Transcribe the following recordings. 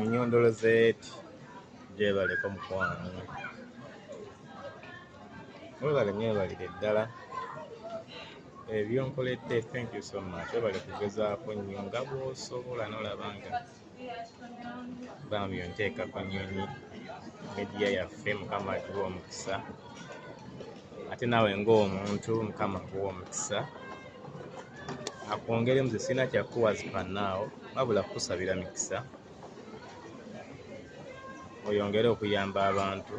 Nyondo Rozet gyebaleko mukwano webale mwebalire ddala ebyonkoledde. Thank you so much. Webale kugezaako nnyo nga bw'osobola n'olaba nga bambi nteekako nnyonyi media yaffe. Mukama atuwa omukisa ate naawe ng'omuntu Mukama akuwa omukisa akwongere muze. Sina kyakuwazipa naawo wabula kukusabira mikisa oyongere okuyamba abantu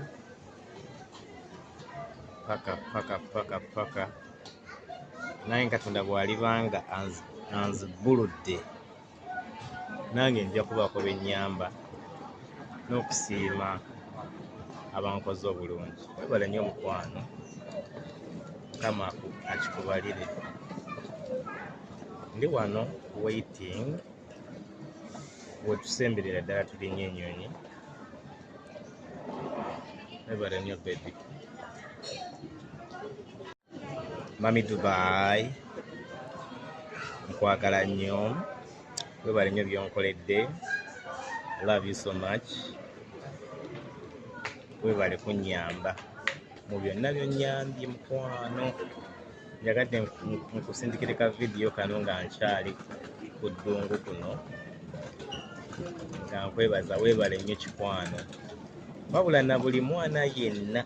paka naye Katonda bw'alibanga anzibuludde nange nja kubaako bennyamba n'okusiima abankoze obulungi. Webale nnyo mukwano, Mukama akikubalire. Ndi wano waiting wetusemberera ddala tulinye ennyonyi. Webale nnyo baby. Mami Dubai nkwagala nnyo, webale nnyo byonkoledde. I love you so much. Webale kunnyamba mu byonna byonnyambye mukwano. Njagadde nkusindikire ka video kano nga nkyali ku ddungu kuno nga nkwebaza. Webale nnyo kikwano, wabula na buli mwana yenna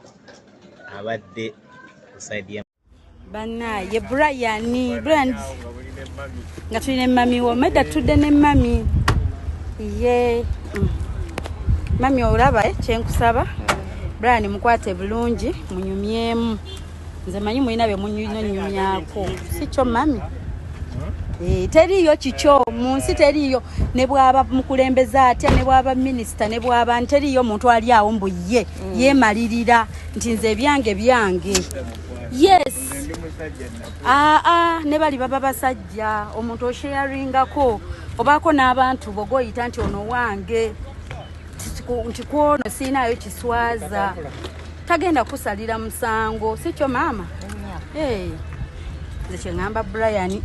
abadde ku side ya Banaye Bryan brand nga tulina mami wo medda tudde ne mami ye mami olaba kyenkusaba Bryan mukwate bulungi munyumyemu. Nze manyi mulina bye munyumyako si kyo mami. Teriyo kikyo mu nsi, teriyo ne bwaba mukulembeze atya, ne bwaba minisita, ne bwaba teriyo muntu ali awo mbu ye yemalirira nti nze ebyange byange. Yes. Ne bali baba basajja omuntu osharingako obaako n'abantu bogoyita nti ono wange nti kwono siinayo kiswaza tagenda kusalira musango si kyo maama. Nze kye ngamba Bryan.